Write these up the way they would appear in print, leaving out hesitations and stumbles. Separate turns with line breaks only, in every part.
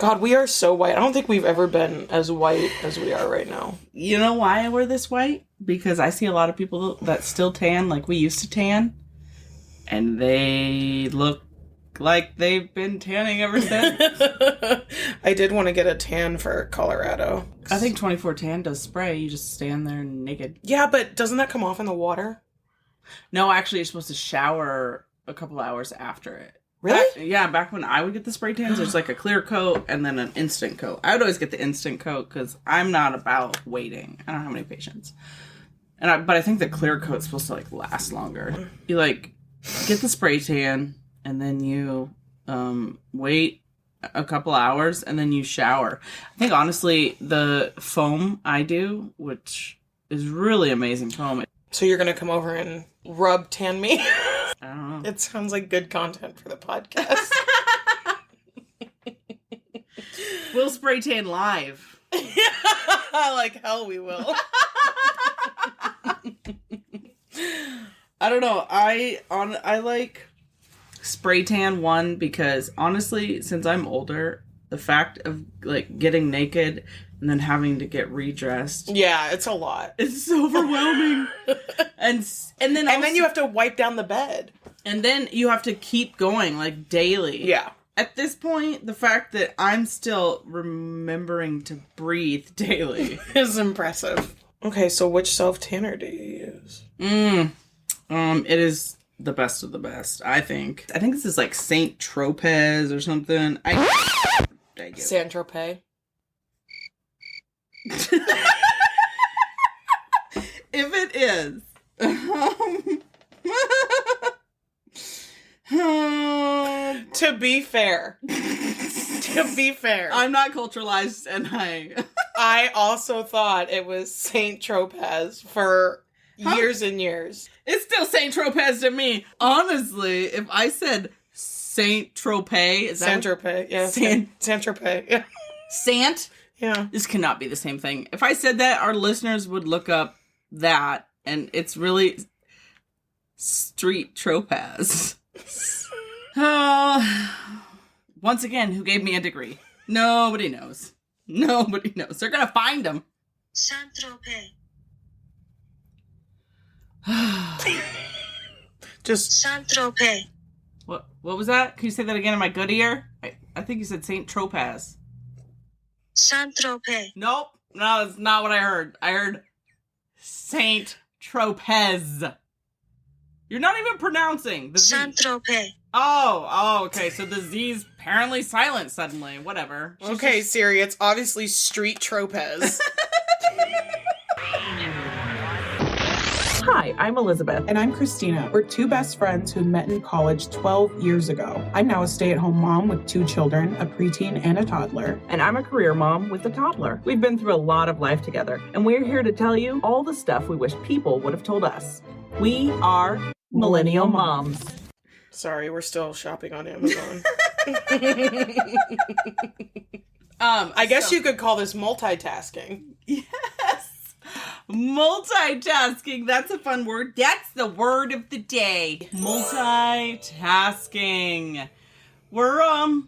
God, we are so white. I don't think we've ever been as white as we are right now.
You know why we're this white? Because I see a lot of people that still tan like we used to tan. And they look like they've been tanning ever since.
I did want to get a tan for Colorado.
I think 24 Tan does spray. You just stand there naked.
Yeah, but doesn't that come off in the water?
No, actually, you're supposed to shower a couple hours after it.
Really?
Back when I would get the spray tans, there's like a clear coat and then an instant coat. I would always get the instant coat because I'm not about waiting. I don't have any patience. But I think the clear coat's supposed to like last longer. You like get the spray tan and then you wait a couple hours and then you shower. I think honestly the foam I do, which is really amazing foam.
So you're going to come over and rub tan me?
I don't know.
It sounds like good content for the podcast.
We'll spray tan live.
Like hell we will.
I don't know. I like spray tan one because honestly, since I'm older, the fact of like getting naked and then having to get redressed.
Yeah, it's a lot.
It's overwhelming. and then
you have to wipe down the bed.
And then you have to keep going like daily.
Yeah.
At this point, the fact that I'm still remembering to breathe daily
is impressive. Okay, so which self-tanner do you use?
It is the best of the best, I think. I think this is like Saint Tropez or something.
Saint Tropez.
If it is.
To be fair,
I'm not culturalized, and
I also thought it was Saint Tropez for years and years.
It's still Saint Tropez to me. Honestly, if I said Saint Tropez, is that
Saint Tropez? Yeah, Saint Tropez. Yeah.
Sant?
Yeah.
This cannot be the same thing. If I said that, our listeners would look up that, and it's really Street Tropez. Once again, who gave me a degree? Nobody knows. Nobody knows. They're gonna find them.
Saint Tropez.
Just
Saint Tropez.
What was that? Can you say that again in my good ear? I think you said Saint Tropez.
Saint Tropez.
Nope. No, that's not what I heard. I heard Saint Tropez. You're not even pronouncing the Z.
Saint Tropez.
Oh, okay. So the Z's apparently silent suddenly. Whatever.
Okay, Siri, it's obviously Street Tropez.
Hi, I'm Elizabeth. And I'm Kristina. We're two best friends who met in college 12 years ago. I'm now a stay-at-home mom with 2 children, a preteen and a toddler.
And I'm a career mom with a toddler. We've been through a lot of life together, and we're here to tell you all the stuff we wish people would have told us. We are Millennial Moms.
Sorry, we're still shopping on Amazon. I guess you could call this multitasking.
Yes. Multitasking. That's a fun word. That's the word of the day. Multitasking. We're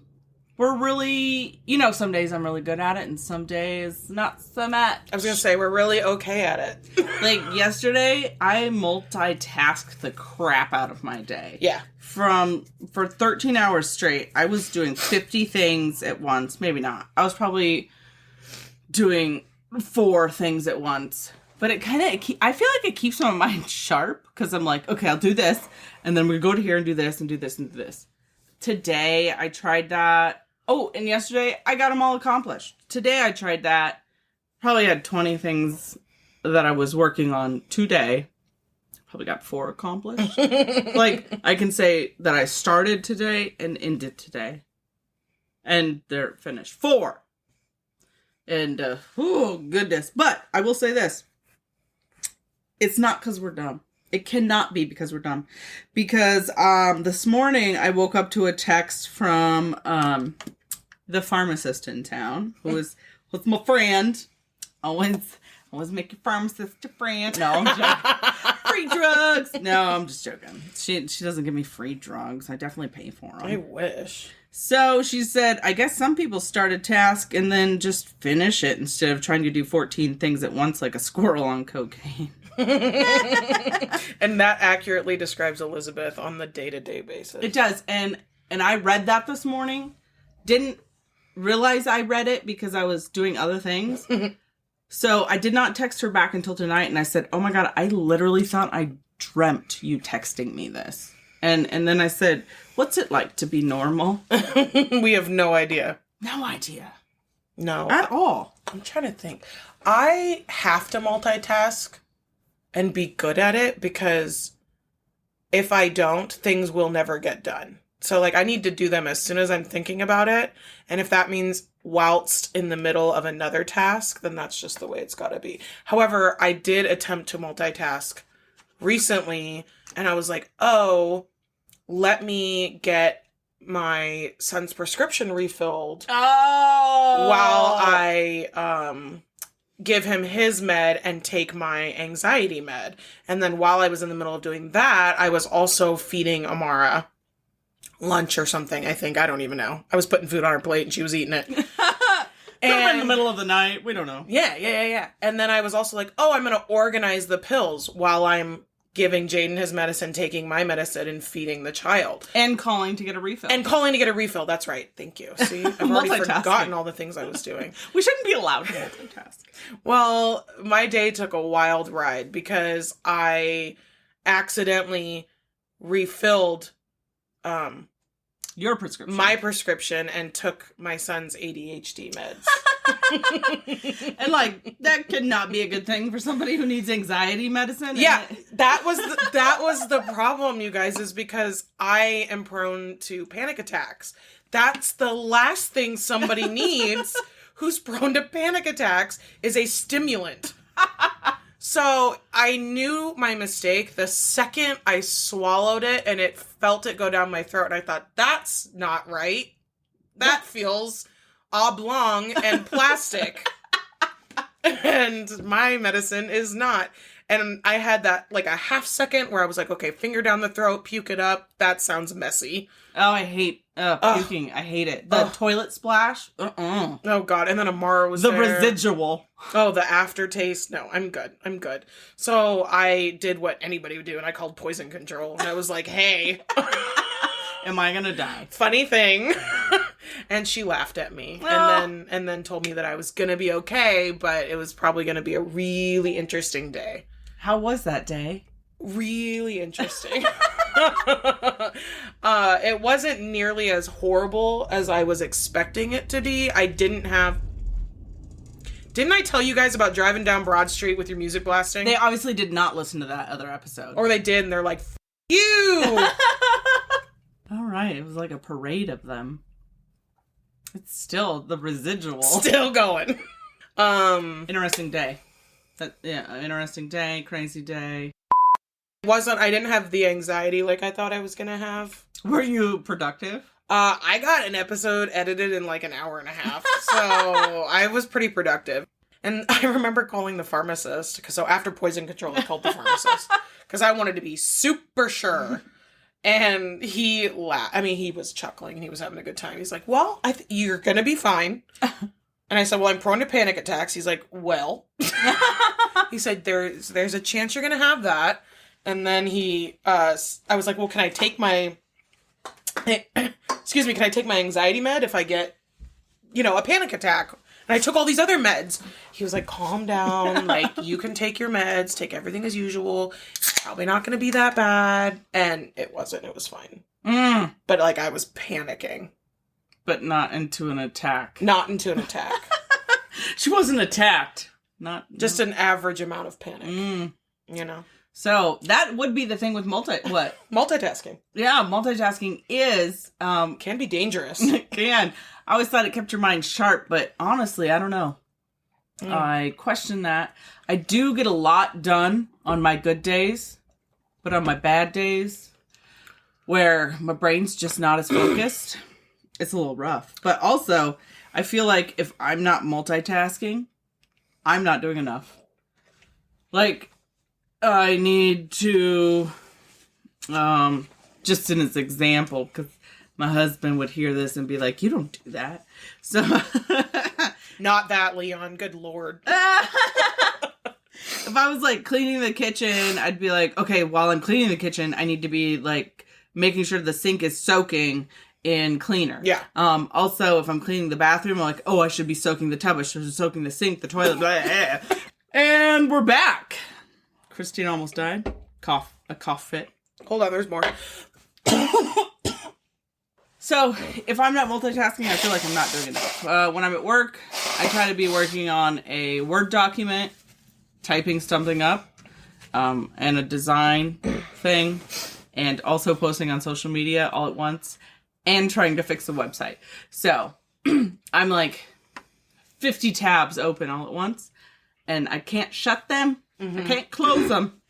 really, some days I'm really good at it and some days not so much.
I was going to say, we're really okay at it.
Like yesterday, I multitasked the crap out of my day.
Yeah.
For 13 hours straight, I was doing 50 things at once. Maybe not. I was probably doing 4 things at once. But I feel like it keeps my mind sharp because I'm like, okay, I'll do this. And then we go to here and do this and do this and do this. Today, I tried that. Oh, and yesterday, I got them all accomplished. Today, I tried that. Probably had 20 things that I was working on today. Probably got 4 accomplished. Like, I can say that I started today and ended today. And they're finished. 4. And, oh, goodness. But I will say this. It's not because we're dumb. It cannot be because we're dumb. Because this morning I woke up to a text from the pharmacist in town who was with my friend. Always make your pharmacist a friend. No, I'm joking. Free drugs. No, I'm just joking. She doesn't give me free drugs. I definitely pay for them.
I wish.
So she said, I guess some people start a task and then just finish it instead of trying to do 14 things at once like a squirrel on cocaine.
And that accurately describes Elizabeth on the day-to-day basis.
It does. And I read that this morning. Didn't realize I read it because I was doing other things. So I did not text her back until tonight, and I said, oh my God, I literally thought I dreamt you texting me this. And then I said, what's it like to be normal?
We have no idea.
No idea.
No.
At all.
I'm trying to think. I have to multitask and be good at it because if I don't, things will never get done. So, like, I need to do them as soon as I'm thinking about it. And if that means whilst in the middle of another task, then that's just the way it's got to be. However, I did attempt to multitask recently, and I was like, oh, let me get my son's prescription refilled while I give him his med and take my anxiety med. And then while I was in the middle of doing that, I was also feeding Amara lunch or something, I think. I don't even know. I was putting food on her plate and she was eating it.
And in the middle of the night. We don't know.
Yeah. And then I was also like, oh, I'm going to organize the pills while I'm giving Jaden his medicine, taking my medicine, and feeding the child.
And calling to get a refill.
That's right. Thank you. See, I've already forgotten all the things I was doing.
We shouldn't be allowed to multitask.
Well, my day took a wild ride because I accidentally refilled
your prescription.
My prescription and took my son's ADHD meds.
And like that could not be a good thing for somebody who needs anxiety medicine.
Yeah, that was the problem, you guys, is because I am prone to panic attacks. That's the last thing somebody needs who's prone to panic attacks is a stimulant. So I knew my mistake the second I swallowed it and it felt it go down my throat. And I thought, that's not right. That feels oblong and plastic. And my medicine is not. And I had that like a half second where I was like, okay, finger down the throat, puke it up. That sounds messy.
Oh, I hate puking. I hate it. The toilet splash.
Oh, God. And then Amara was
the
there.
residual.
Oh, the aftertaste. No, I'm good. So I did what anybody would do, and I called poison control. And I was like, hey.
Am I gonna die?
Funny thing. And she laughed at me. And then told me that I was gonna be okay, but it was probably gonna be a really interesting day.
How was that day?
Really interesting. It wasn't nearly as horrible as I was expecting it to be. Didn't I tell you guys about driving down Broad Street with your music blasting?
They obviously did not listen to that other episode.
Or they did, and they're like, F you!
All right, it was like a parade of them. It's still the residual.
Still going.
Interesting day. Interesting day, crazy day.
I didn't have the anxiety like I thought I was gonna have.
Were you productive?
I got an episode edited in like an hour and a half, so I was pretty productive. And I remember calling the pharmacist, so after poison control, I called the pharmacist, because I wanted to be super sure. And he laughed. I mean, he was chuckling, and he was having a good time. He's like, well, you're gonna be fine. And I said, well, I'm prone to panic attacks. He's like, well. He said, there's a chance you're gonna have that. And then I was like, well, can I take my anxiety med if I get, a panic attack? And I took all these other meds. He was like, calm down. Like, you can take your meds, take everything as usual. It's probably not going to be that bad. And it wasn't. It was fine. But, like, I was panicking.
But not into an attack. She wasn't attacked.
Just an average amount of panic.
So that would be the thing with
multitasking.
Yeah, multitasking is
can be dangerous.
Can. I always thought it kept your mind sharp, but honestly, I don't know. I question that. I do get a lot done on my good days, but on my bad days, where my brain's just not as focused, it's a little rough. But also, I feel like if I'm not multitasking, I'm not doing enough. Like, I need to, just in its example, because my husband would hear this and be like, you don't do that. So
Not that, Leon. Good Lord.
if I was like cleaning the kitchen, I'd be like, okay, while I'm cleaning the kitchen, I need to be like making sure the sink is soaking in cleaner.
Yeah.
Also, if I'm cleaning the bathroom, I'm like, oh, I should be soaking the tub. I should be soaking the sink, the toilet. Blah, blah, blah. And we're back. Kristina almost died. A cough fit.
Hold on, there's more.
So, if I'm not multitasking, I feel like I'm not doing enough. When I'm at work, I try to be working on a Word document, typing something up, and a design thing, and also posting on social media all at once, and trying to fix the website. So, I'm like 50 tabs open all at once, and I can't shut them. I can't close them,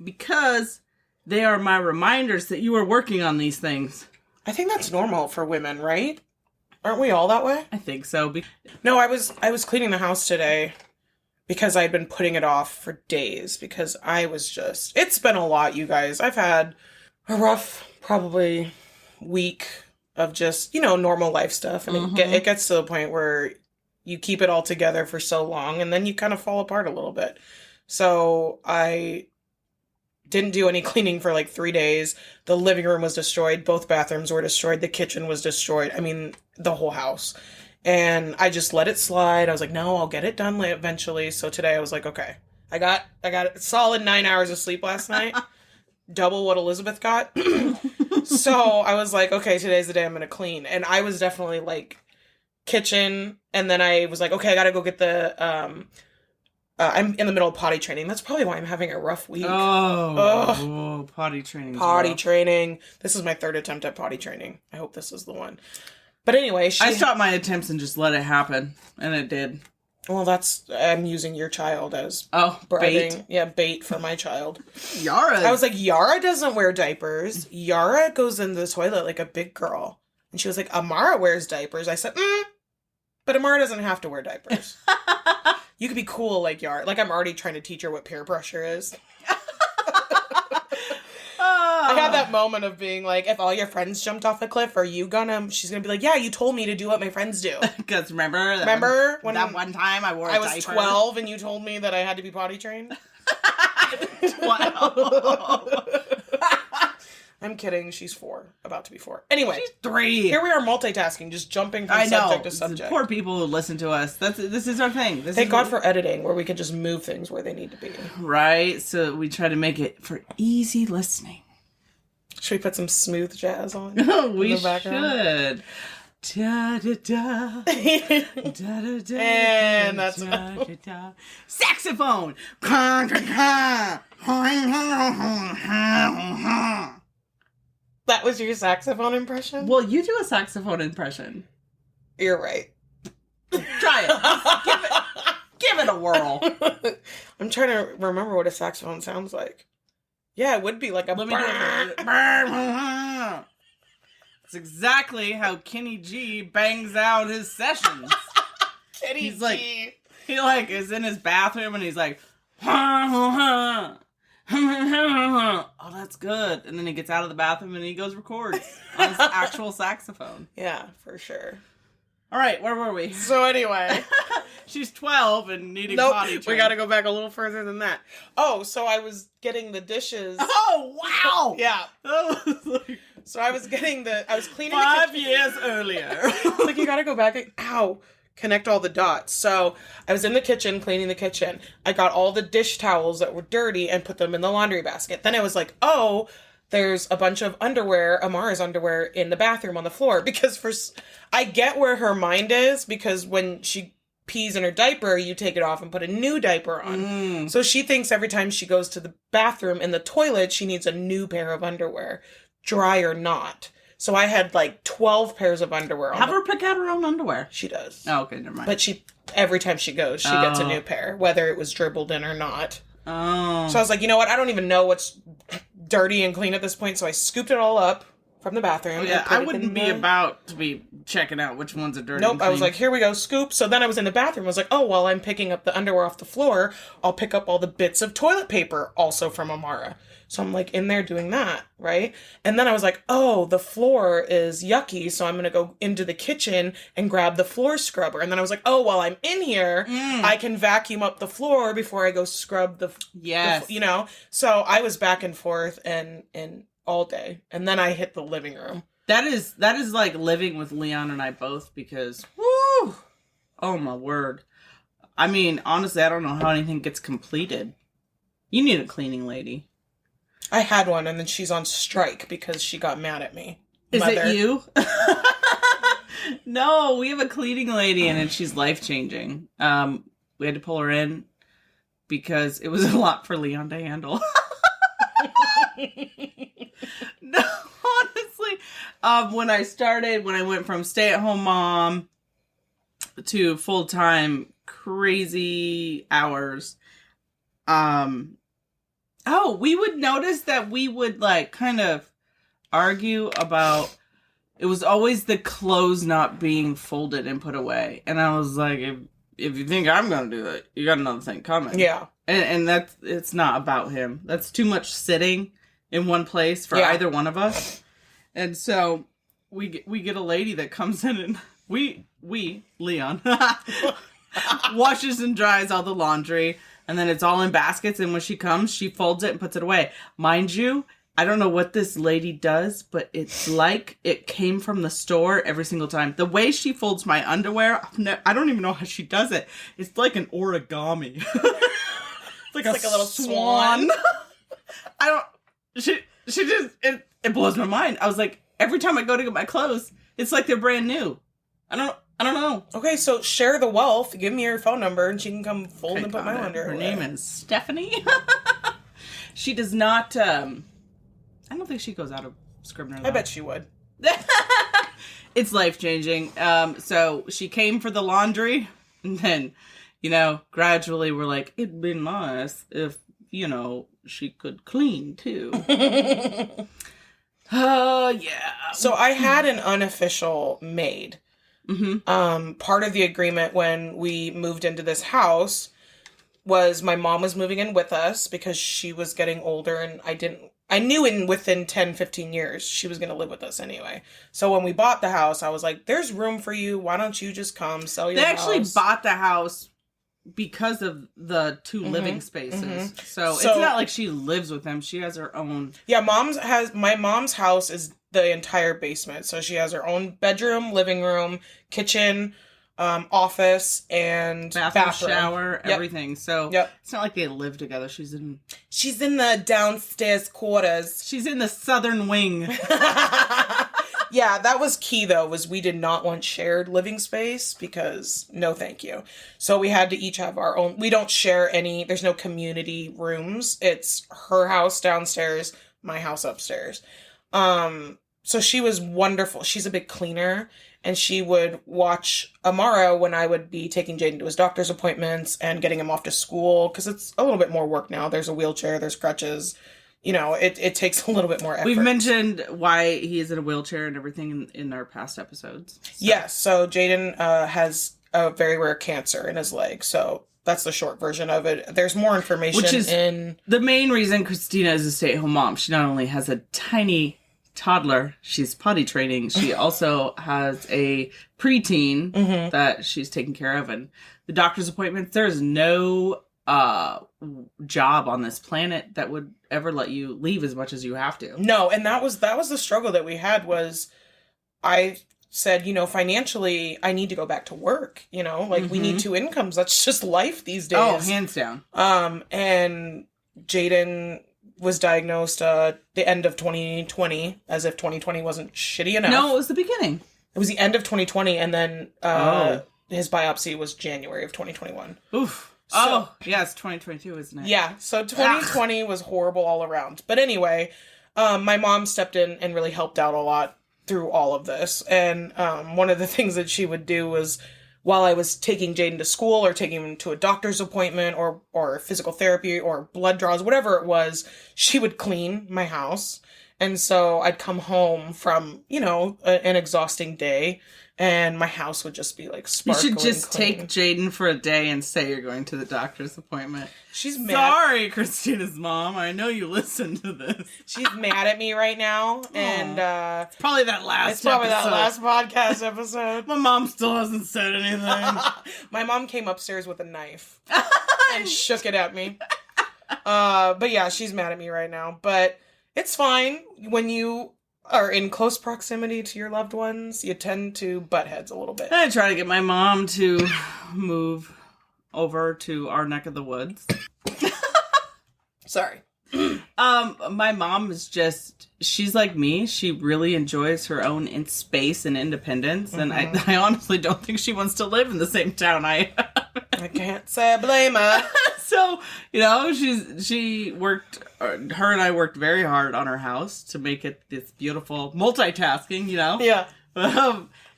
because they are my reminders that you are working on these things.
I think that's normal for women, right? Aren't we all that way?
I think so.
No, I was cleaning the house today because I'd been putting it off for days because it's been a lot, you guys. I've had a rough, probably week of just, normal life stuff. And it gets to the point where you keep it all together for so long and then you kind of fall apart a little bit. So I didn't do any cleaning for like 3 days. The living room was destroyed. Both bathrooms were destroyed. The kitchen was destroyed. I mean, the whole house. And I just let it slide. I was like, no, I'll get it done eventually. So today I was like, okay, I got a solid 9 hours of sleep last night. Double what Elizabeth got. So I was like, okay, today's the day I'm going to clean. And I was definitely like kitchen. And then I was like, okay, I got to go get the, I'm in the middle of potty training. That's probably why I'm having a rough week.
Oh, potty training.
Potty training. This is my third attempt at potty training. I hope this is the one. But anyway,
I stopped my attempts and just let it happen. And it did.
Well, I'm using your child as
bait.
Yeah, bait for my child.
Yara.
I was like, Yara doesn't wear diapers. Yara goes into the toilet like a big girl. And she was like, Amara wears diapers. I said, but Amara doesn't have to wear diapers. You could be cool like Yara. Like, I'm already trying to teach her what peer pressure is. I had that moment of being like, if all your friends jumped off a cliff, are you gonna... She's gonna be like, yeah, you told me to do what my friends do.
Because remember
when
that one time I wore a diaper?
I was 12 and you told me that I had to be potty trained?
12.
I'm kidding. She's 4. About to be 4. Anyway.
She's 3.
Here we are multitasking, just jumping from subject to subject.
Poor people who listen to us. This is our thing.
Thank God for editing, where we can just move things where they need to be.
Right? So we try to make it for easy listening.
Should we put some smooth jazz on?
We should. Da, da, da. Da, da, da,
and that's
da, da, da. Saxophone.
That was your saxophone impression?
Well, you do a saxophone impression.
You're right.
Try it. Give it a whirl.
I'm trying to remember what a saxophone sounds like. Yeah, it would be like a...
Let me do it. It's exactly how Kenny G bangs out his sessions.
He's
like, he like is in his bathroom and he's like, oh, that's good. And then he gets out of the bathroom and he goes records on his actual saxophone.
Yeah, for sure.
All right, where were we?
So anyway,
she's 12 and needing potty training.
We got to go back a little further than that. Oh, so I was getting the dishes.
Oh, wow.
Yeah. So I was cleaning
5 years earlier.
Like, you got to go back and, connect all the dots. So I was in the kitchen, cleaning the kitchen. I got all the dish towels that were dirty and put them in the laundry basket. Then I was like, oh, there's a bunch of underwear, Amara's underwear, in the bathroom on the floor. Because I get where her mind is, because when she pees in her diaper, you take it off and put a new diaper on. So she thinks every time she goes to the bathroom in the toilet, she needs a new pair of underwear, dry or not. So I had like 12 pairs of underwear on.
Have her pick out her own underwear.
She does.
Oh, okay, never mind.
But every time she goes, she gets a new pair, whether it was dribbled in or not.
Oh.
So I was like, you know what? I don't even know what's dirty and clean at this point. So I scooped it all up from the bathroom.
Oh, yeah,
and put
I
it
wouldn't
in
be
the-
about to be checking out which ones are dirty.
Nope,
and
I was
clean.
like, here we go, scoop. So then I was in the bathroom. I was like, oh, while I'm picking up the underwear off the floor, I'll pick up all the bits of toilet paper, also from Amara. So I'm like in there doing that, right? And then I was like, oh, the floor is yucky, so I'm going to go into the kitchen and grab the floor scrubber. And then I was like, oh, while I'm in here, I can vacuum up the floor before I go scrub
Yes.
you know? So I was back and forth and all day. And then I hit the living room.
That is like living with Leon and I both, because whoo, oh my word. I mean, honestly, I don't know how anything gets completed. You need a cleaning lady.
I had one, and then she's on strike because she got mad at me.
Is
Mother.
it you? No, we have a cleaning lady, and she's life-changing. We had to pull her in because it was a lot for Leon to handle. No, honestly. When I went from stay-at-home mom to full-time crazy hours, we would notice that we would like kind of argue about, it was always the clothes not being folded and put away. And I was like, if you think I'm going to do that, you got another thing coming.
Yeah.
And it's not about him. That's too much sitting in one place for either one of us. And so we get a lady that comes in, and we Leon washes and dries all the laundry, and then it's all in baskets, and when she comes, she folds it and puts it away. Mind you, I don't know what this lady does, but it's like it came from the store every single time. The way she folds my underwear, I don't even know how she does it. It's like an origami. It's like a
little swan.
She just, it blows my mind. I was like, every time I go to get my clothes, it's like they're brand new. I don't know.
Okay, so share the wealth. Give me your phone number, and she can come fold and put my underwear.
Her name is Stephanie. She does not, I don't think she goes out of Scribner.
I bet she would.
It's life-changing. So she came for the laundry, and then, gradually we're like, it'd be nice if, she could clean, too. Yeah.
So I had an unofficial maid. Mm-hmm. Part of the agreement when we moved into this house was my mom was moving in with us because she was getting older, and I knew within 10, 15 years she was going to live with us anyway. So when we bought the house, I was like, there's room for you. Why don't you just come sell your house?
They actually bought the house because of the two living spaces. Mm-hmm. So it's not like she lives with them. She has her own. Yeah,
my mom's house is the entire basement. So she has her own bedroom, living room, kitchen, office, and bathroom.
Shower, everything. So it's not like they live together. She's in
the downstairs quarters.
She's in the southern wing.
Yeah, that was key, though, was we did not want shared living space because no thank you. So we had to each have our own. We don't share there's no community rooms. It's her house downstairs, my house upstairs. So she was wonderful. She's a big cleaner, and she would watch Amara when I would be taking Jaden to his doctor's appointments and getting him off to school, because it's a little bit more work now. There's a wheelchair, there's crutches. It takes a little bit more effort.
We've mentioned why he is in a wheelchair and everything in our past episodes. So.
Yes, so Jaden has a very rare cancer in his leg, so that's the short version of it. There's more information
Which is the main reason Kristina is a stay-at-home mom. She not only has a tiny toddler, she's potty training, she also has a preteen that she's taking care of, and the doctor's appointments, there's no job on this planet that would ever let you leave as much as you have to.
No, and that was the struggle that we had. Was I said, financially I need to go back to work, we need two incomes. That's just life these days.
Oh, hands down.
And Jaden was diagnosed the end of 2020, as if 2020 wasn't shitty enough.
No, it was the beginning.
It was the end of 2020, and then his biopsy was January of 2021.
Oof. It's 2022, isn't it?
Yeah, so 2020 was horrible all around. But anyway, my mom stepped in and really helped out a lot through all of this. And one of the things that she would do was, while I was taking Jaden to school or taking him to a doctor's appointment or physical therapy or blood draws, whatever it was, she would clean my house And so I'd come home from, an exhausting day, and my house would just be like
You
sparkling
should just
clean.
take Jaden for a day and say you're going to the doctor's appointment.
She's mad.
Sorry, Christina's mom. I know you listened to this.
She's mad at me right now, and
It's probably that last
it's probably
episode.
that last podcast episode.
My mom still hasn't said anything.
My mom came upstairs with a knife and shook it at me. But yeah, she's mad at me right now. But it's fine. When you are in close proximity to your loved ones, you tend to butt heads a little bit.
I try to get my mom to move over to our neck of the woods.
Sorry.
My mom is she's like me. She really enjoys her own in space and independence. And I honestly don't think she wants to live in the same town I
I can't say I blame her.
So, she worked, her and I worked very hard on her house to make it this beautiful multitasking,
Yeah.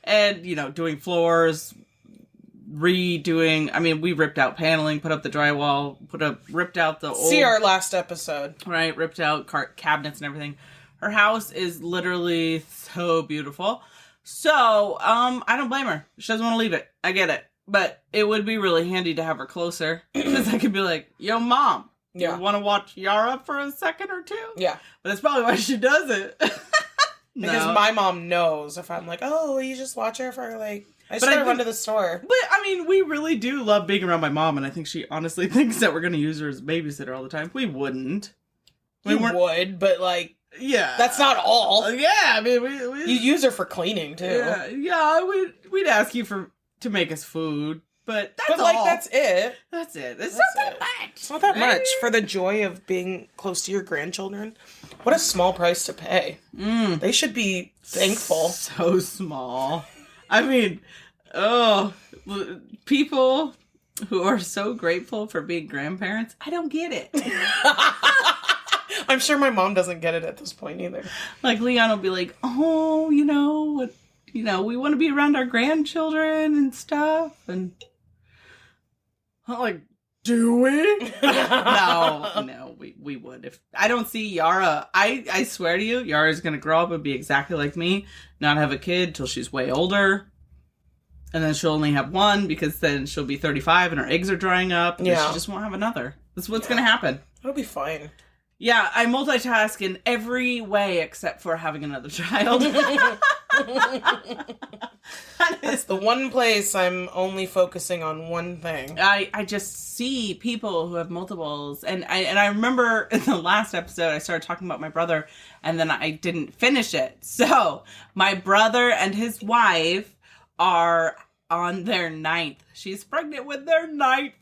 And, doing floors, redoing, we ripped out paneling, put up the drywall, ripped out the old...
See our last episode.
Right, ripped out cabinets and everything. Her house is literally so beautiful. So, I don't blame her. She doesn't want to leave it. I get it. But it would be really handy to have her closer. Because I could be like, yo, Mom,
Yeah.
you want to watch Yara for a second or two?
Yeah.
But that's probably why she does it.
Because
No.
my mom knows if I'm like, oh, will you just watch her for I just
But I
gotta run
think-
to the store.
But, we really do love being around my mom. And I think she honestly thinks that we're going to use her as a babysitter all the time. We wouldn't.
We would, but
Yeah.
that's not all.
Yeah, we
You use her for cleaning too.
Yeah, we'd ask you to make us food, but that's all.
that's it.
That's it. It's
That's
not that
it.
much.
It's not that
right?
much for the joy of being close to your grandchildren. What a small price to pay. They should be thankful.
So small. People who are so grateful for being grandparents, I don't get it.
I'm sure my mom doesn't get it at this point either.
Like Leon will be like, oh, we want to be around our grandchildren and stuff, and I'm like, do we? No, we would. If I don't see Yara, I swear to you, Yara's gonna grow up and be exactly like me, not have a kid till she's way older, and then she'll only have one because then she'll be 35 and her eggs are drying up, and then she just won't have another. That's what's gonna happen.
It'll be fine.
Yeah, I multitask in every way except for having another child.
It's the one place I'm only focusing on one thing.
I just see people who have multiples, and I remember in the last episode I started talking about my brother, and then I didn't finish it. So my brother and his wife are on their 9th. She's pregnant with their ninth.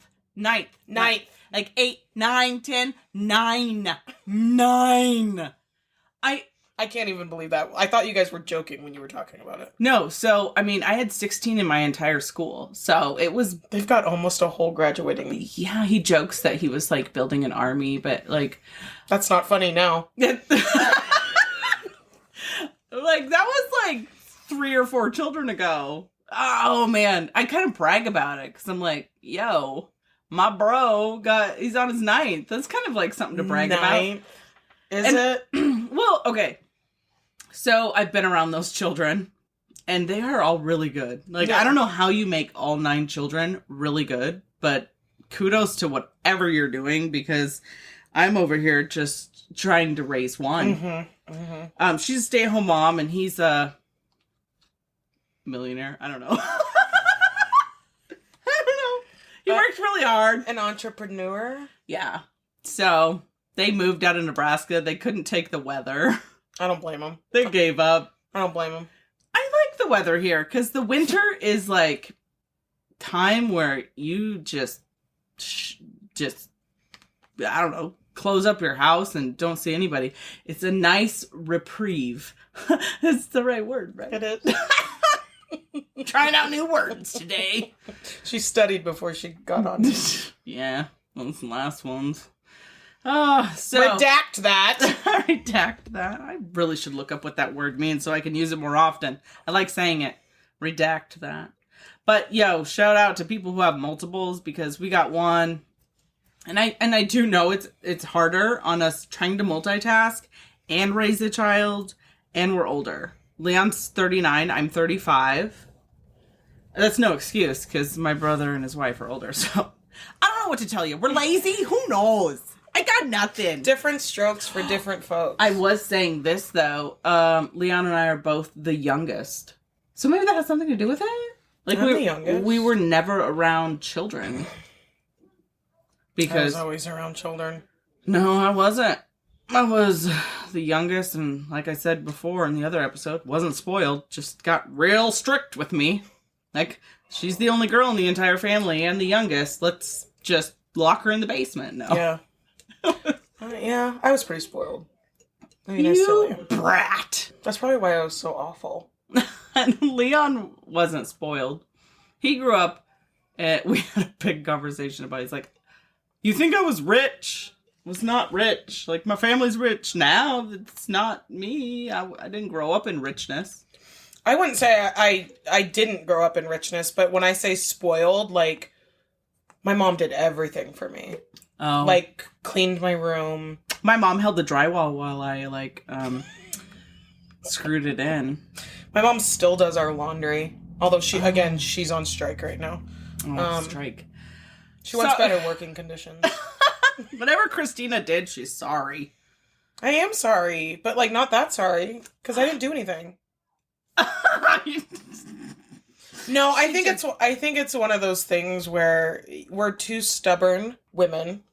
Like 8, 9, 10, 9.
I can't even believe that. I thought you guys were joking when you were talking about it.
No, so, I had 16 in my entire school. So it was...
They've got almost a whole graduating.
Yeah, he jokes that he was, building an army, but,
That's not funny now.
that was, 3 or 4 children ago. Oh, man. I kind of brag about it, because I'm like, yo... My bro he's on his 9th. That's kind of something to brag about.
Is it?
Well, okay. So I've been around those children and they are all really good. I don't know how you make all 9 children really good, but kudos to whatever you're doing because I'm over here just trying to raise one. She's a stay-at-home mom and he's a millionaire. I don't know. He worked really hard.
An entrepreneur?
Yeah. So, they moved out of Nebraska. They couldn't take the weather.
I don't blame them.
They gave up.
I don't blame them.
I like the weather here, because the winter is, time where you just, I don't know, close up your house and don't see anybody. It's a nice reprieve. It's the right word, right?
It is.
Trying out new words today.
She studied before she got on.
Yeah, those last ones. So
Redact that.
Redact that. I really should look up what that word means so I can use it more often. I like saying it. Redact that. But shout out to people who have multiples because we got one. And I do know it's harder on us trying to multitask and raise a child, and we're older. Leon's 39, I'm 35. That's no excuse, because my brother and his wife are older, so I don't know what to tell you. We're lazy? Who knows? I got nothing.
Different strokes for different folks.
I was saying this, though. Leon and I are both the youngest. So maybe that has something to do with it? Like,
I'm the youngest.
We were never around children. Because
I was always around children.
No, I wasn't. I was the youngest, and like I said before in the other episode, wasn't spoiled, just got real strict with me. Like, she's the only girl in the entire family and the youngest. Let's just lock her in the basement. No.
Yeah. Yeah, I was pretty spoiled. I mean, I still am.
Brat.
That's probably why I was so awful.
And Leon wasn't spoiled. He grew up, and we had a big conversation about it. He's like, you think I was rich? Was not rich. Like, my family's rich now. It's not me. I didn't grow up in richness.
I wouldn't say I didn't grow up in richness, but when I say spoiled, like, my mom did everything for me.
Oh.
Like, cleaned my room.
My mom held the drywall while I, screwed it in.
My mom still does our laundry. Although, she's on strike right now.
Strike.
She wants better working conditions.
Whatever Kristina did, she's sorry.
I am sorry, but, like, not that sorry, because I didn't do anything. No, I think it's one of those things where we're two stubborn women,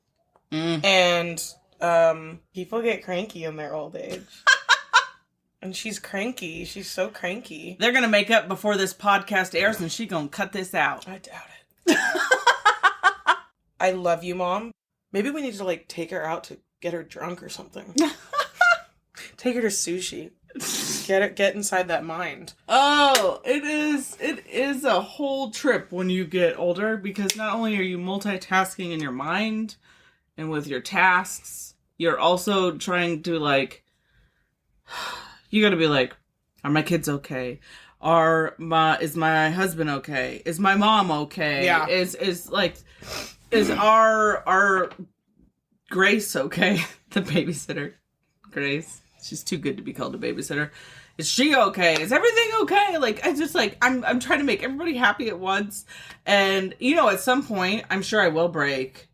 and people get cranky in their old age. And she's cranky. She's so cranky.
They're gonna make up before this podcast airs, and she gonna cut this out.
I doubt it. I love you, Mom. Maybe we need to, like, take her out to get her drunk or something. Take her to sushi. Get inside that mind.
Oh, it is a whole trip when you get older, because not only are you multitasking in your mind and with your tasks, you're also trying to, like, you gotta be like, are my kids okay? Is my husband okay? Is my mom okay?
Yeah.
Is our Grace okay? The babysitter. Grace. She's too good to be called a babysitter. Is she okay? Is everything okay? Like, I just, like, I'm trying to make everybody happy at once. And, you know, at some point, I'm sure I will break.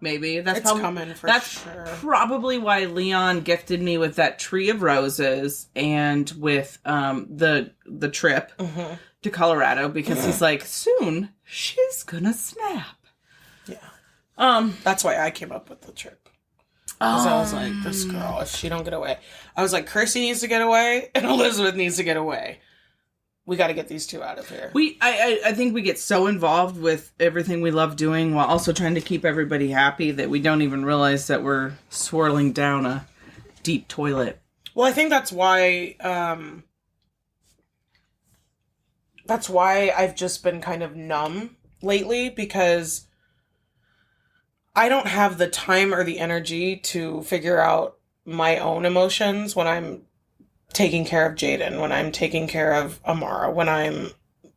Maybe. That's
coming for sure.
Probably why Leon gifted me with that tree of roses and with the trip to Colorado, because he's like, soon she's gonna snap.
Yeah. That's why I came up with the trip. Because I was like, this girl, if she don't get away. I was like, Kirsty needs to get away, and Elizabeth needs to get away. We got to get these two out of here.
I think we get so involved with everything we love doing while also trying to keep everybody happy that we don't even realize that we're swirling down a deep toilet.
Well, I think that's why I've just been kind of numb lately, because I don't have the time or the energy to figure out my own emotions when I'm taking care of Jaden, when I'm taking care of Amara, when I'm,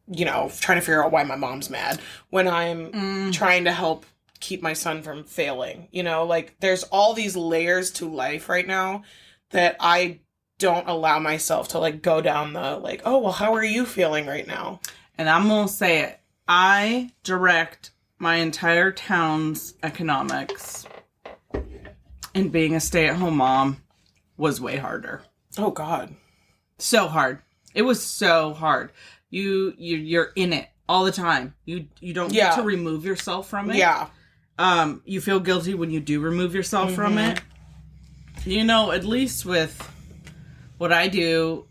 trying to figure out why my mom's mad, when I'm trying to help keep my son from failing. Like, there's all these layers to life right now that I don't allow myself to, like, go down the, like, oh, well, how are you feeling right now?
And I'm going to say it. I direct my entire town's economics, and being a stay-at-home mom was way harder.
Oh, God.
So hard. It was so hard. You're in it all the time. You don't get to remove yourself from it.
Yeah.
You feel guilty when you do remove yourself from it. At least with what I do,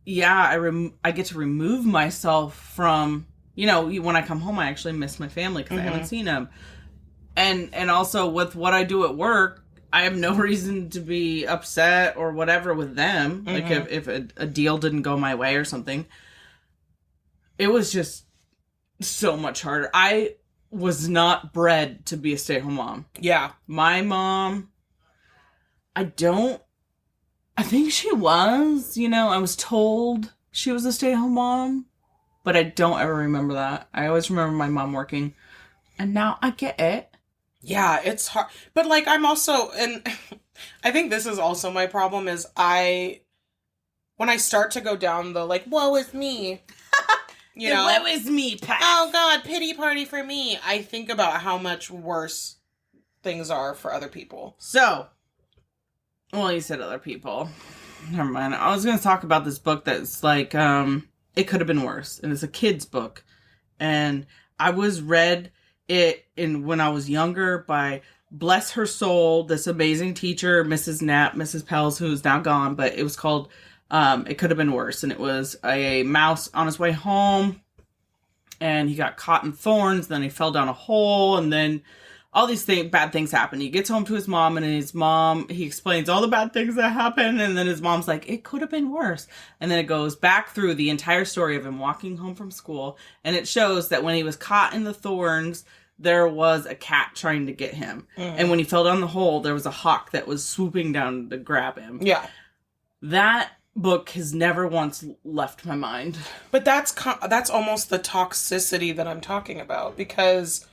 I get to remove myself from, when I come home, I actually miss my family because I haven't seen them. And also with what I do at work, I have no reason to be upset or whatever with them. Like, if a deal didn't go my way or something. It was just so much harder. I was not bred to be a stay-at-home mom.
Yeah.
My mom, I think she was, I was told she was a stay-at-home mom, but I don't ever remember that. I always remember my mom working, and now I get it.
Yeah, it's hard. But, like, I'm also, and I think this is also my problem is when I start to go down the like, woe is me,
Woe is me, Pat.
oh God, pity party for me. I think about how much worse things are for other people.
So, well, you said other people. Never mind. I was going to talk about this book that's like, it could have been worse. And it's a kid's book. And I read it when I was younger by, bless her soul, this amazing teacher, Mrs. Pels, who's now gone, but it was called, It Could Have Been Worse. And it was a mouse on his way home, and he got caught in thorns, then he fell down a hole, and then all these bad things happen. He gets home to his mom, and he explains all the bad things that happen, and then his mom's like, it could have been worse. And then it goes back through the entire story of him walking home from school, and it shows that when he was caught in the thorns, there was a cat trying to get him. And when he fell down the hole, there was a hawk that was swooping down to grab him.
Yeah.
That book has never once left my mind.
But that's almost the toxicity that I'm talking about, because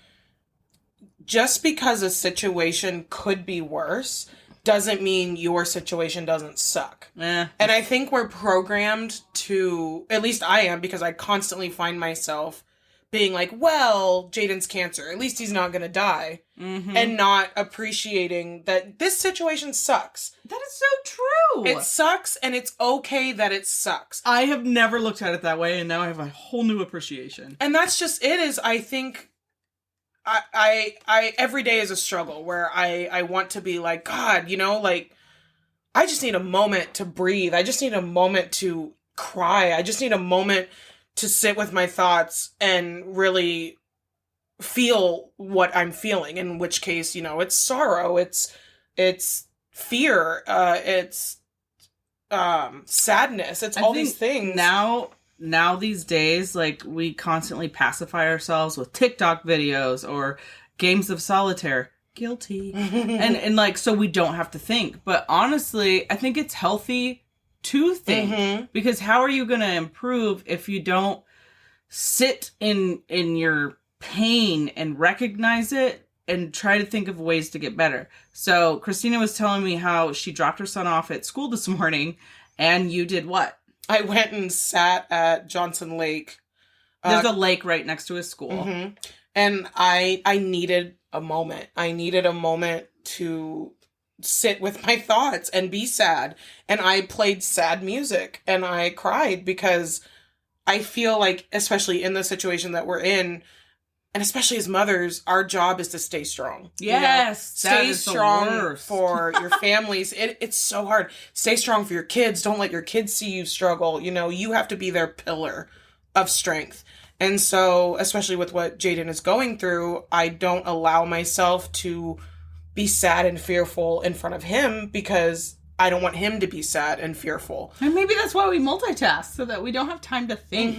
just because a situation could be worse doesn't mean your situation doesn't suck. And I think we're programmed to, at least I am, because I constantly find myself being like, well, Jaden's cancer, at least he's not going to die. And not appreciating that this situation sucks.
That is so true.
It sucks, and it's okay that it sucks.
I have never looked at it that way, and now I have a whole new appreciation.
And that's just it, is I think I every day is a struggle where I want to be like, God, like, I just need a moment to breathe. I just need a moment to cry. I just need a moment to sit with my thoughts and really feel what I'm feeling, in which case, it's sorrow, it's fear, it's sadness, it's all these things.
Now these days, like, we constantly pacify ourselves with TikTok videos or games of solitaire. Guilty. and like, so we don't have to think. But honestly, I think it's healthy to think, because how are you going to improve if you don't sit in your pain and recognize it and try to think of ways to get better? So Kristina was telling me how she dropped her son off at school this morning, and you did what?
I went and sat at Johnson Lake.
There's a lake right next to his school.
And I needed a moment. I needed a moment to sit with my thoughts and be sad. And I played sad music and I cried, because I feel like, especially in the situation that we're in, and especially as mothers, our job is to stay strong.
Yes.
Stay strong for your families. It's so hard. Stay strong for your kids. Don't let your kids see you struggle. You have to be their pillar of strength. And so, especially with what Jaden is going through, I don't allow myself to be sad and fearful in front of him, because I don't want him to be sad and fearful.
And maybe that's why we multitask, so that we don't have time to think.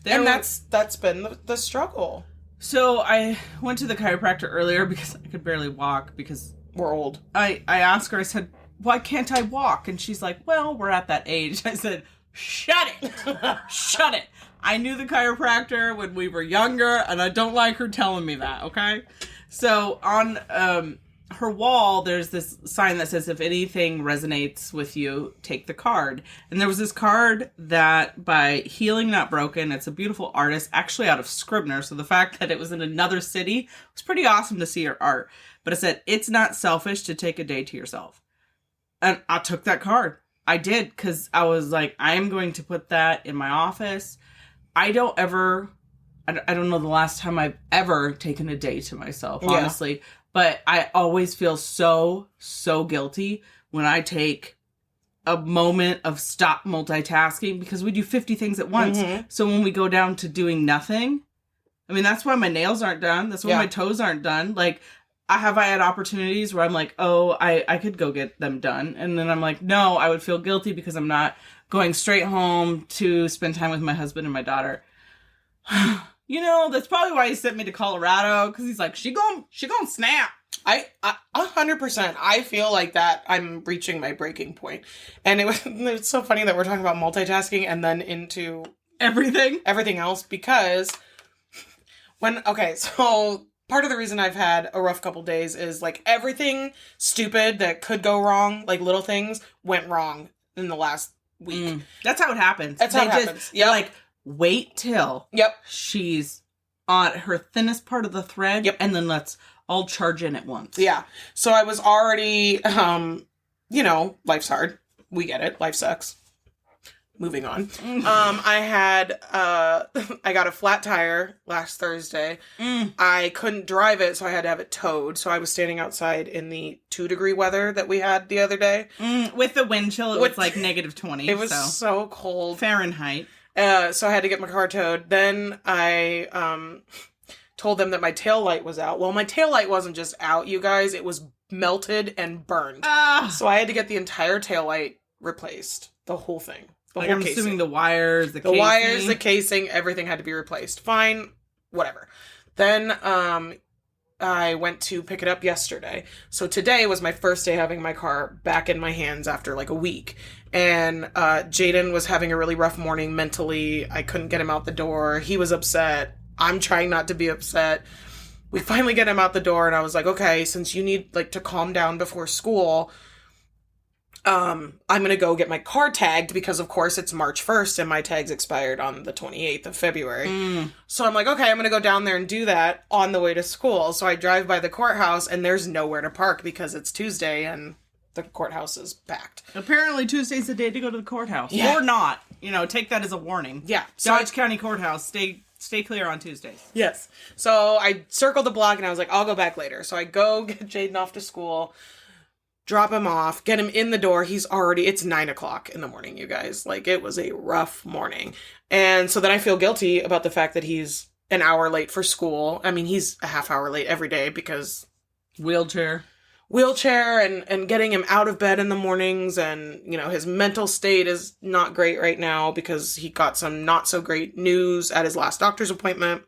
And that's been the struggle.
So I went to the chiropractor earlier because I could barely walk, because
we're old.
I asked her, I said, why can't I walk? And she's like, well, we're at that age. I said, shut it. Shut it. I knew the chiropractor when we were younger, and I don't like her telling me that, okay? So on her wall, there's this sign that says, if anything resonates with you, take the card. And there was this card that, by Healing Not Broken, it's a beautiful artist, actually out of Scribner, so the fact that it was in another city was pretty awesome to see her art. But it said, it's not selfish to take a day to yourself. And I took that card. I did, because I was like, I am going to put that in my office. I don't know the last time I've ever taken a day to myself, honestly. But I always feel so, so guilty when I take a moment of stop multitasking, because we do 50 things at once. So when we go down to doing nothing, I mean, that's why my nails aren't done. That's why my toes aren't done. Like, I had opportunities where I'm like, oh, I could go get them done. And then I'm like, no, I would feel guilty because I'm not going straight home to spend time with my husband and my daughter. That's probably why he sent me to Colorado, because he's like, she gon' snap.
I 100%. I feel like that I'm reaching my breaking point. And it's so funny that we're talking about multitasking and then into
everything
else, because so part of the reason I've had a rough couple days is like everything stupid that could go wrong, like little things, went wrong in the last week.
That's how it happens.
That's how it happens.
They're like, wait till
Yep.
she's on her thinnest part of the thread,
Yep.
and then let's all charge in at once.
Yeah. So I was already, life's hard. We get it. Life sucks. Moving on. I got a flat tire last Thursday. I couldn't drive it, so I had to have it towed. So I was standing outside in the 2-degree weather that we had the other day.
With the wind chill, it was like -20.
It was so cold.
Fahrenheit.
So I had to get my car towed. Then I told them that my taillight was out. Well, my taillight wasn't just out, you guys. It was melted and burned. So I had to get the entire taillight replaced. The whole thing.
Like, I'm assuming the wires, the casing.
wires, the casing, everything had to be replaced. Fine, whatever. Then I went to pick it up yesterday. So today was my first day having my car back in my hands after like a week. And Jaden was having a really rough morning mentally. I couldn't get him out the door. He was upset. I'm trying not to be upset. We finally get him out the door, and I was like, okay, since you need like to calm down before school, I'm going to go get my car tagged because, of course, it's March 1st and my tags expired on the 28th of February. So I'm like, okay, I'm going to go down there and do that on the way to school. So I drive by the courthouse and there's nowhere to park because it's Tuesday and the courthouse is packed.
Apparently Tuesday's the day to go to the courthouse.
Yeah.
Or not. Take that as a warning.
Yeah.
Dodge County Courthouse, stay clear on Tuesdays.
Yes. So I circled the block and I was like, I'll go back later. So I go get Jaden off to school, drop him off, get him in the door. It's 9:00 in the morning, you guys. Like, it was a rough morning. And so then I feel guilty about the fact that he's an hour late for school. I mean, he's a half hour late every day because
Wheelchair
and getting him out of bed in the mornings. And, his mental state is not great right now because he got some not so great news at his last doctor's appointment.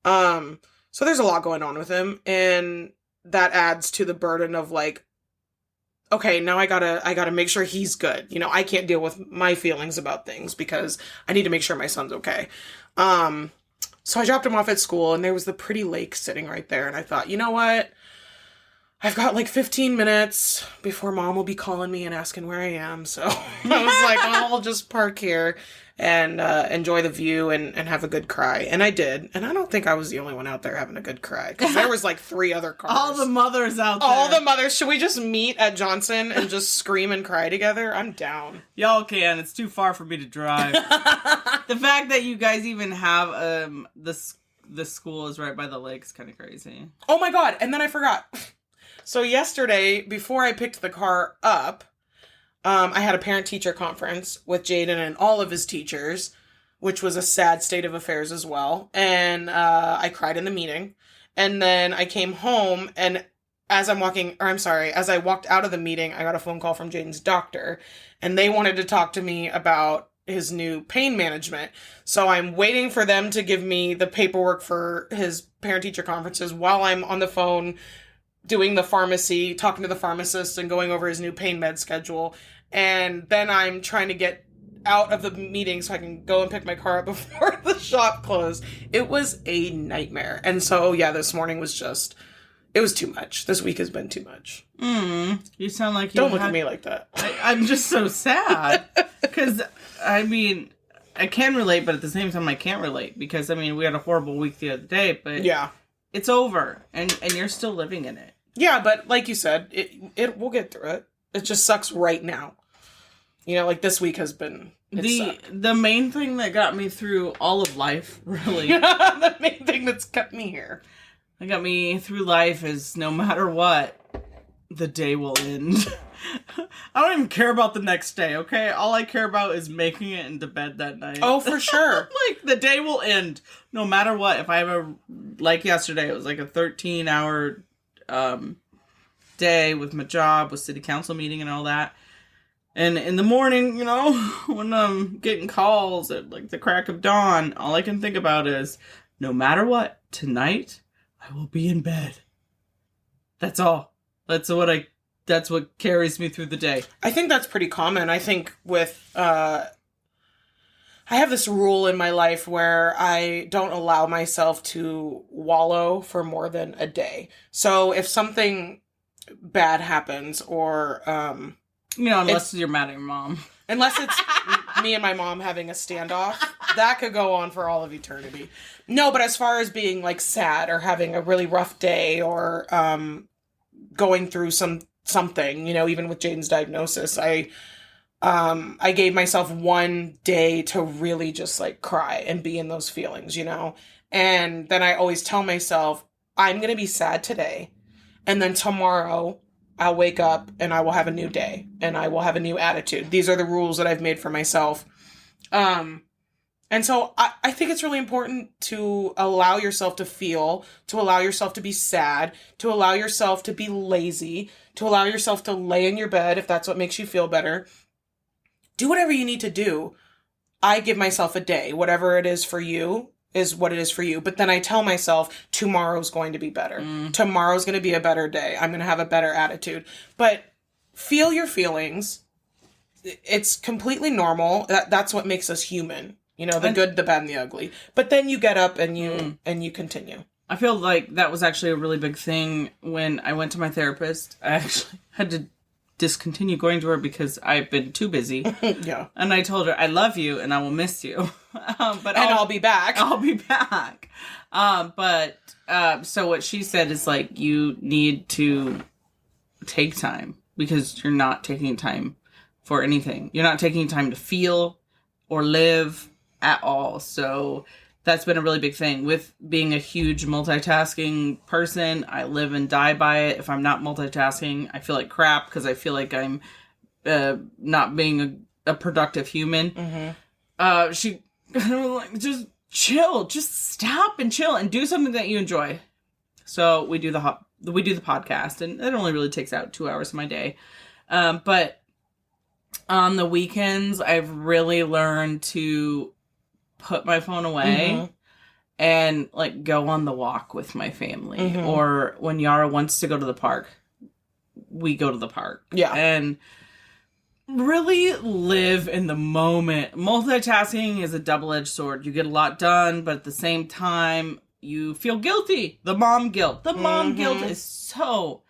So there's a lot going on with him. And that adds to the burden of like, okay, now I gotta make sure he's good. I can't deal with my feelings about things because I need to make sure my son's okay. So I dropped him off at school and there was the pretty lake sitting right there. And I thought, you know what? I've got like 15 minutes before mom will be calling me and asking where I am. So I was like, I'll just park here and enjoy the view and have a good cry. And I did. And I don't think I was the only one out there having a good cry because there was like 3 other cars.
All the mothers out there.
All the mothers. Should we just meet at Johnson and just scream and cry together? I'm down.
Y'all can. It's too far for me to drive. The fact that you guys even have the school is right by the lake is kind of crazy.
Oh my God. And then I forgot. So yesterday, before I picked the car up, I had a parent-teacher conference with Jaden and all of his teachers, which was a sad state of affairs as well. And I cried in the meeting. And then I came home, and as I walked out of the meeting, I got a phone call from Jaden's doctor, and they wanted to talk to me about his new pain management. So I'm waiting for them to give me the paperwork for his parent-teacher conferences while I'm on the phone doing the pharmacy, talking to the pharmacist and going over his new pain med schedule. And then I'm trying to get out of the meeting so I can go and pick my car up before the shop closed. It was a nightmare. And so, yeah, this morning was it was too much. This week has been too much.
You sound like
Don't look at me like that.
I'm just so sad. Because, I mean, I can relate, but at the same time I can't relate. Because, I mean, we had a horrible week the other day, but
yeah,
it's over. And you're still living in it.
Yeah, but like you said, we'll get through it. It just sucks right now. Like this week has been...
The main thing that got me through all of life, really.
The main thing that's kept me here.
That got me through life is no matter what, the day will end. I don't even care about the next day, okay? All I care about is making it into bed that night.
Oh, for sure.
Like, the day will end no matter what. If I have like yesterday, it was like a 13-hour day with my job, with city council meeting and all that. And in the morning, when I'm getting calls at like the crack of dawn, all I can think about is, no matter what, tonight I will be in bed. That's all. That's what carries me through the day.
I think that's pretty common. I think with, I I have this rule in my life where I don't allow myself to wallow for more than a day. So if something bad happens or
unless you're mad at your mom.
Unless it's me and my mom having a standoff, that could go on for all of eternity. No, but as far as being like sad or having a really rough day or going through something, even with Jaden's diagnosis, I gave myself one day to really just like cry and be in those feelings, and then I always tell myself, I'm going to be sad today. And then tomorrow I'll wake up and I will have a new day and I will have a new attitude. These are the rules that I've made for myself. And so I think it's really important to allow yourself to feel, to allow yourself to be sad, to allow yourself to be lazy, to allow yourself to lay in your bed if that's what makes you feel better. Do whatever you need to do. I give myself a day. Whatever it is for you is what it is for you. But then I tell myself tomorrow's going to be better. Tomorrow's going to be a better day. I'm going to have a better attitude. But feel your feelings. It's completely normal. That's what makes us human. The good, the bad, and the ugly. But then you get up and you continue.
I feel like that was actually a really big thing when I went to my therapist. I actually had to discontinue going to her because I've been too busy.
Yeah.
And I told her, I love you and I will miss you. But
I'll be back.
I'll be back. So what she said is like, you need to take time because you're not taking time for anything. You're not taking time to feel or live at all. So that's been a really big thing with being a huge multitasking person. I live and die by it. If I'm not multitasking, I feel like crap because I feel like I'm not being a productive human. Mm-hmm. She like, just chill, just stop and chill and do something that you enjoy. So we do the podcast, and it only really takes out 2 hours of my day. But on the weekends, I've really learned to put my phone away and like go on the walk with my family. Or when Yara wants to go to the park, we go to the park.
Yeah.
And really live in the moment. Multitasking is a double-edged sword. You get a lot done, but at the same time, you feel guilty. The mom guilt. The mom guilt is so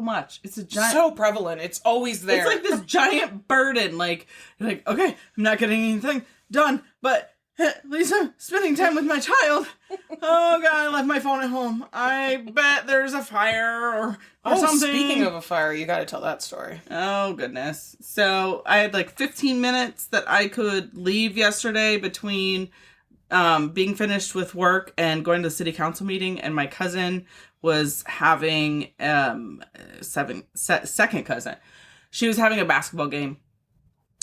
much. It's a giant...
So prevalent. It's always there.
It's like this giant burden. Like, you're like, okay, I'm not getting anything done, but at least I'm spending time with my child. Oh, God, I left my phone at home. I bet there's a fire or something.
Speaking of a fire, you got to tell that story.
Oh, goodness. So I had like 15 minutes that I could leave yesterday between being finished with work and going to the city council meeting, and my cousin was having second cousin. She was having a basketball game.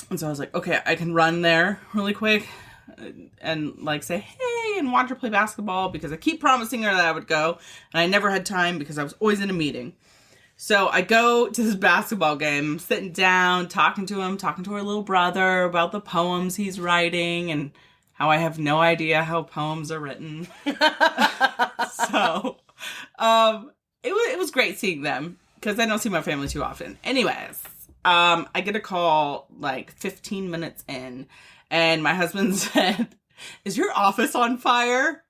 And so I was like, okay, I can run there really quick and like say, hey, and watch her play basketball because I keep promising her that I would go. And I never had time because I was always in a meeting. So I go to this basketball game, I'm sitting down, talking to her little brother about the poems he's writing and how I have no idea how poems are written. So it was great seeing them because I don't see my family too often. Anyways, I get a call like 15 minutes in, and my husband said, "Is your office on fire?"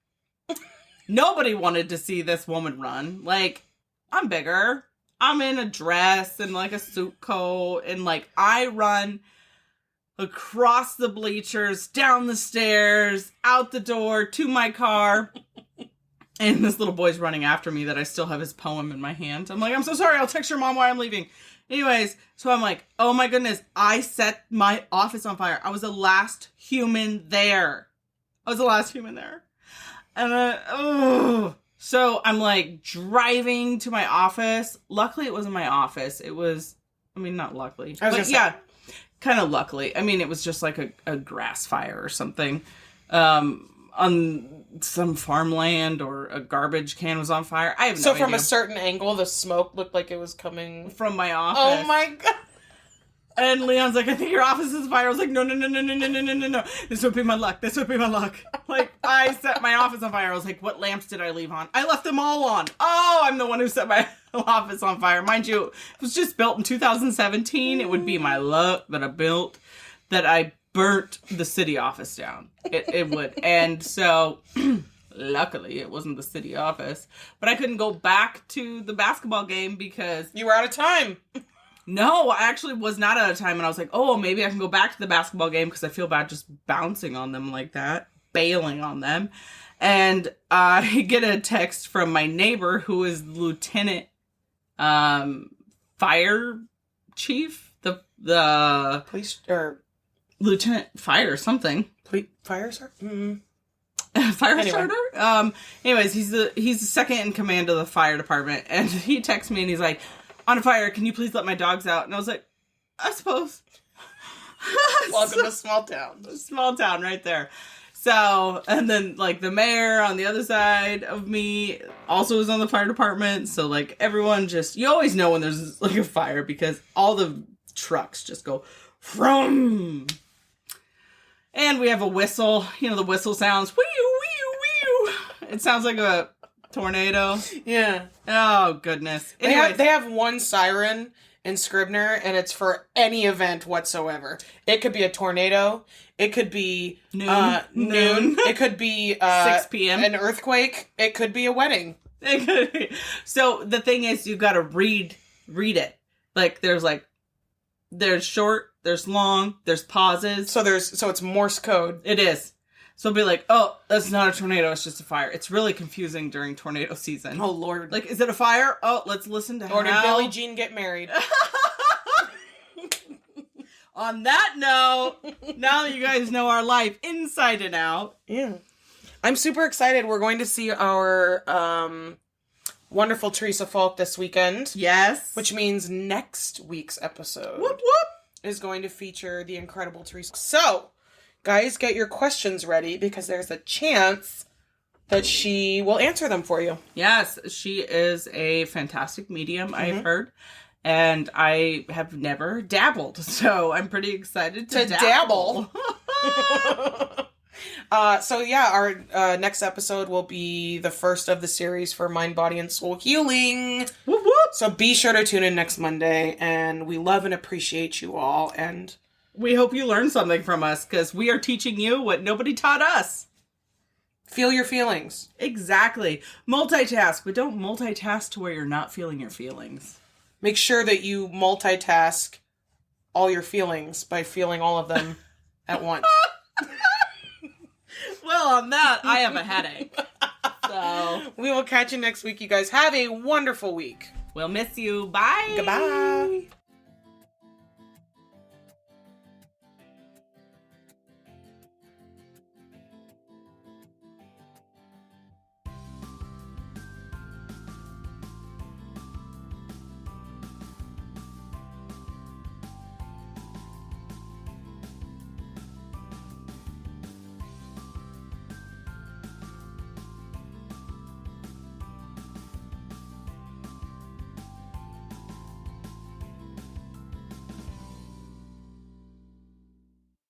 Nobody wanted to see this woman run. Like, I'm bigger. I'm in a dress and like a suit coat, and like I run across the bleachers, down the stairs, out the door, to my car. And this little boy's running after me that I still have his poem in my hand. I'm like, I'm so sorry, I'll text your mom while I'm leaving. Anyways, so I'm like, oh my goodness, I set my office on fire. I was the last human there. And so I'm like driving to my office. Luckily, it wasn't my office. It was, not luckily. But yeah, kind of luckily. It was just like a grass fire or something. On some farmland, or a garbage can was on fire. I have no idea.
So from a certain angle, the smoke looked like it was coming
from my office.
Oh my God.
And Leon's like, I think your office is on fire. I was like, no. This would be my luck. Like, I set my office on fire. I was like, what lamps did I leave on? I left them all on. Oh, I'm the one who set my office on fire. Mind you, it was just built in 2017. It would be my luck that I burnt the city office down. It would. And so, luckily, it wasn't the city office. But I couldn't go back to the basketball game because...
You were out of time.
No, I actually was not out of time. And I was like, oh, maybe I can go back to the basketball game because I feel bad just bouncing on them like that. Bailing on them. And I get a text from my neighbor who is Lieutenant Fire Chief. The
Police or
Lieutenant Fire something.
Fire sir?
Fire
Anyway.
starter? Anyways, he's the second in command of the fire department, and he texts me and he's like, on fire, can you please let my dogs out? And I was like, I suppose.
Welcome to small town.
Small town right there. So, and then, like, the mayor on the other side of me also is on the fire department. So, like, everyone just, you always know when there's, like, a fire because all the trucks just go from. And we have a whistle. You know, the whistle sounds, wee wee wee. It sounds like a tornado.
Yeah.
Oh, goodness. Anyways.
They have one siren in Scribner, and it's for any event whatsoever. It could be a tornado. It could be
Noon.
It could be
6 p.m.
an earthquake. It could be a wedding.
It could be. So the thing is, you got to read it. Like, there's short, there's long, there's pauses.
So it's Morse code.
It is. So it'll be like, oh, that's not a tornado, it's just a fire. It's really confusing during tornado seson.
Oh, Lord.
Like, is it a fire? Oh, let's listen to
Or did
how...
Billie Jean get married?
On that note, now that you guys know our life inside and out.
Yeah. I'm super excited. We're going to see our wonderful Teresa Falk this weekend.
Yes.
Which means next week's episode
Whoop, whoop.
is going to feature the incredible Teresa. So, guys, get your questions ready because there's a chance that she will answer them for you.
Yes, she is a fantastic medium, I've heard. And I have never dabbled, so I'm pretty excited to dabble.
So yeah, our next episode will be the first of the series for Mind, Body, and Soul Healing.
Whoop, whoop.
So be sure to tune in next Monday, and we love and appreciate you all, and
We hope you learned something from us, because we are teaching you what nobody taught us.
feel your feelings.
Exactly. Multitask, but don't multitask to where you're not feeling your feelings.
Make sure that you multitask all your feelings by feeling all of them at once.
Well, on that, I have a headache. So,
We will catch you next week, you guys. Have a wonderful week.
we'll miss you. Bye.
Goodbye.